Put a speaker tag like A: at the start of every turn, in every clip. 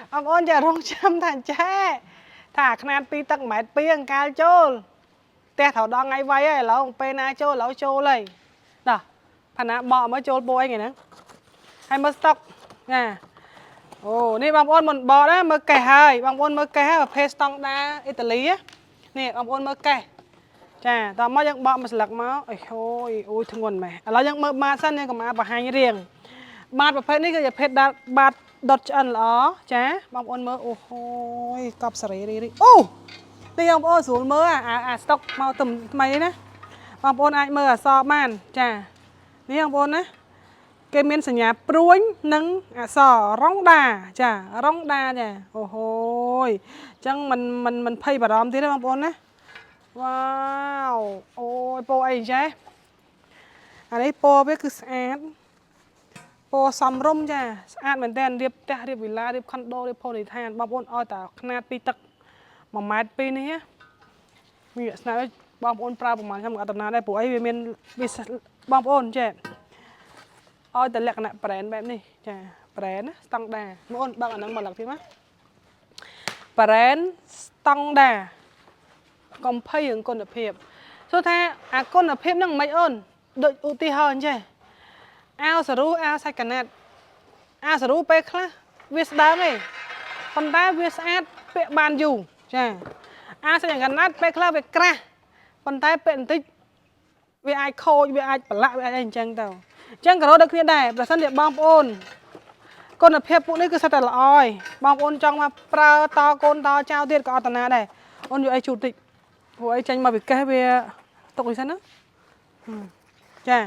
A: ông ôn giờ rong chăm thành cha thả khăn pi tắc mệt piêng cao chôl te thảo đo ngay vay ấy lão pena chôl lão chôl này đó phản ạ bọ mới chôl bôi này nữa hay mất stock nha ồนี่บางคนมันบอนะมือแก่ให้บางคนมือแก่แบบเพสตองดาอิตาลีอะนี่บางคนมือแก่จ้าตอนมายังบอมาสลักมาโอ้ยโอ้ยทั้งวันแม่เรายังมือมาสั้นยังกับมาบะหายเรียงบาดประเภทนี้ก็จะเพชรบาดดอทอันเหรอจ้าบางคนมือโอ้โหกอบสรีรีโอ้นี่บางคนสูงมือสต็อกมาตุ่มทำไมนะบางคนไอ้มือซอมันจ้านี่บางคนนะcái miếng sả nhà pruối nâng sò rong đà chà rong đà nha ôi chẳng mình phay bà đom tí đó bông á wow ôi po ấy chứ anh ấy po biết cứ sát po sầm rôm cha sát mình tên điệp ta điệp villa điệp condo điệp po này than bông ôi ta khăn pi tắc mà mát pi này á bây giờ sao bông ôn pra bông mà trong cả tầm nào đây po ấy miếng bông ôn chứ ôiแต่ lẹt nè brand แบบนี้จ้ะ brand นะ standard มื้ออนบางอันนั้นมาหลักพี่มั้ย brand standard កុំភ័យរឿងគុណភាពសួរថាអាគុណភាពហ្នឹងមិនអូនដូចឧទាហរណ៍អញ្ចេះអាវសារូអាវសាច់កណាត់អាវសារូពេលខ្លះវាស្ដើងឯងប៉ុន្តែវាស្អាតពាក់បានយូរចាអាវសាច់កណាត់ពេលខ្លះវាក្រាស់ប៉ុន្តែពាក់បន្តិចវាអាចខូចវាអាចប្រឡាក់វាអាចអីអញ្ចឹងទៅចឹងក៏រត់ដូចគ្នាដែរប្រសិនជាបងប្អូនគុណភាពពួកនេះគឺសិតតែល្អហើយបងប្អូនចង់មកប្រើតកូនតចៅទៀតក៏អត់តាណាដែរអូនយកអីជូតតិចពួកអីចាញ់មកពីកេះវាទុកនេះសិនណាចា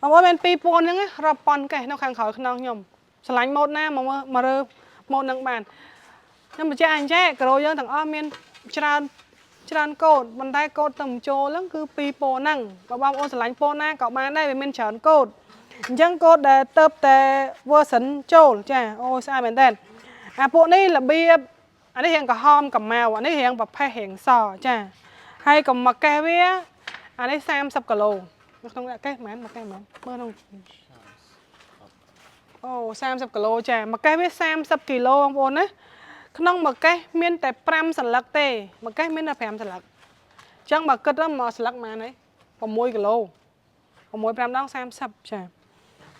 A: បងប្អូនមាន2000ហ្នឹងរាប់ប៉ុនកេះនៅខាងក្រោយខ្នងខ្ញុំឆ្លាញ់ម៉ូតណាមករើម៉ូតហ្នឹងបានខ្ញុំបញ្ជាក់អញ្ចេះក្រូយើងទាំងអស់មានច្រើនកូដប៉ុន្តែកូដទៅចូលហ្នឹងគឺ2ពណ៌ហ្នឹងបើបងប្អូនឆ្លាញ់ពណ៌ណាក៏បានដែរវាមានច្រើនកូដអញ្ចឹងកូដដែលទៅតែ version ចូលចាអូស្អាតមែនតើអាពួកនេះរបៀបអានេះរៀងក្រហមកម្មៅអានេះរៀងប្រផេះរៀងសចាហើយកុំមកកេះវាអានេះ30គីឡូនៅក្នុងកេះហ្មងមកកេះហ្មងមើលក្នុងអូ30គីឡូចាមកកេះវា30គីឡូបងប្អូនណាក្នុងមួយកេះមានតែ5សន្លឹកទេមួយកេះមានតែ5សន្លឹកអញ្ចឹងបើគិតទៅមកសន្លឹកប៉ុន្មានហើយ6គីឡូ6 5ដង30ចា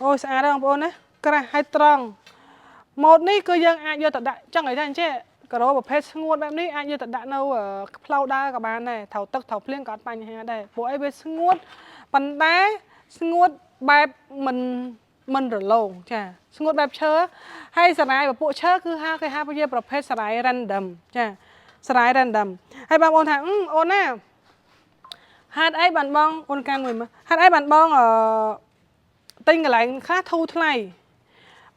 A: អូស្អាតបងប្អូនណាក្រាស់ហើយត្រង់ម៉ូតនេះគឺយើងអាចយកទៅដាក់ចឹងឲ្យថាអញ្ចឹងការ៉ូប្រភេទស្ងួតបែបនេះអាចយកទៅដាក់នៅផ្លូវដើរក៏បានដែរត្រូវទឹកត្រូវភ្លៀងក៏អត់បញ្ហាដែរពួកអីវាស្ងួតប៉ុន្តែស្ងួតបែបមិនរលោងចាស្ងួតបែបឈើហើយសារាយពួកឈើគឺគេហៅជាប្រភេទសារាយ random ចាសារាយ random ហើយបងប្អូនថាអូនណាហេតុអីបានបងអូនកាន់មួយមើលហេតុអីបានបងទិញកន្លែងខ្លះធូរថ្លៃ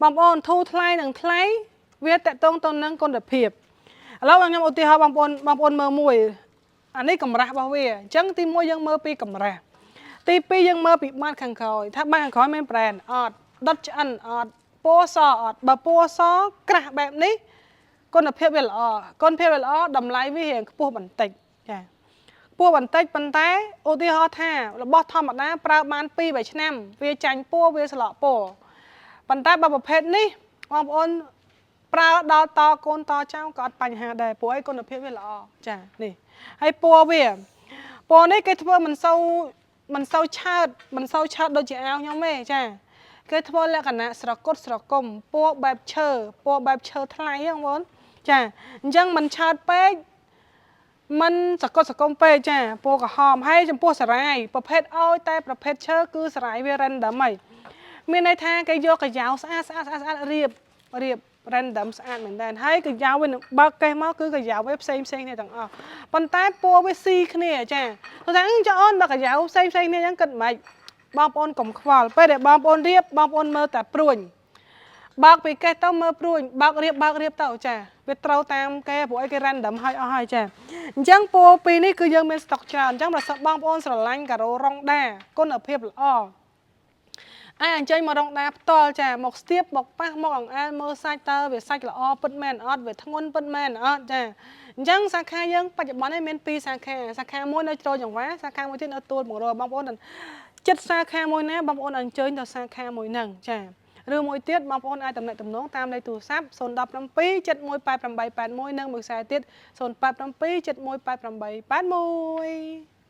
A: បងប្អូនធូរថ្លៃនឹងថ្លៃវាតកតងទៅនឹងគុណភាពឥឡូវខ្ញុំឧទាហរណ៍បងប្អូនមើលមួយអានេះកម្រាស់របស់វាអញ្ចឹងទី1យើងមើលពីកម្រាស់ទី2យើងមើលពីបាតខាងក្រោយថាបាតខាងក្រោយមាន brand អត់ដុតឆ្អិនអត់ពណ៌សអត់បើពណ៌សក្រាស់បែបនេះគុណភាពវាល្អគុណភាពវាល្អតម្លៃវារៀងខ្ពស់បន្តិចចាខ្ពស់បន្តិចប៉ុន្តែឧទាហរណ៍ថារបស់ធម្មតាប្រើបាន2 3ឆ្នាំវាចាញ់ពណ៌វាស្លក់ពណ៌ប៉ុន្តែបើប្រភេទនេះបងប្អូនប្រើដល់តកូនតចៅក៏អត់បញ្ហាដែរព្រោះឯគុណភាពវាល្អចានេះហើយពណ៌វាពណ៌នេះគេធ្វើមិនសូវឆើតដូចជាអាវខ្ញុំទេចាគេធ្វើលក្ខណៈស្រគត់ស្រគំពណ៌បែបឈើថ្លៃហ្នឹងបងប្អូនចាអញ្ចឹងមិនឆើតពេកមិនសកត់សកុំពេកចាពណ៌ក្រហមហើយចំពោះសារាយប្រភេទអោយតែប្រភេទឈើគឺសារាយវា random ហើយមានន័យថាគេយកកាយ៉ៅស្អាតរៀប random ស្អាតមែនតើហើយកយ៉ៅវានឹងបើកកេះមកគឺកយ៉ៅវាផ្សេងគ្នាទាំងអស់ប៉ុន្តែពណ៌វាស៊ីគ្នាចាគាត់ថាចុះអូនបើកយ៉ៅផ្សេងគ្នាអញ្ចឹងគិតមិនបងប្អូនកុំខ្វល់ពេលដែលបងប្អូនរៀបបងប្អូនមើលតែព្រួញបើកពីកេះទៅមើលព្រួញបើករៀបទៅចាវាត្រូវតាមគេព្រោះអីគេ random ឲ្យអស់ហើយចាអញ្ចឹងពណ៌ពីរនេះគឺយើងមាន stock ច្រើនអញ្ចឹងបើសិនបងប្អូនស្រឡាញ់ការ៉ូរ៉ុងដាគុណភាពល្អអញ្ចឹងមករងដាផ្ទាល់ចាមកស្ទាបមកប៉ះមកអង្អែលមើលសាច់តើវាសាច់ល្អពិតមែនអត់វាធ្ងន់ពិតមែនអត់ចាអញ្ចឹងសាខាយើងបច្ចុប្បន្ននេះមាន2សាខាមួយនៅជ្រោយចង្វាសាខាមួយទៀតនៅទួលមករបងប្អូនចិត្តសាខាមួយណាបងប្អូនអញ្ជើញទៅសាខាមួយហ្នឹងចា ឬមួយទៀតបងប្អូនអាចតំណែងតំណងតាមលេខទូរស័ព្ទ017 718881និងមួយខ្សែទៀត087 718881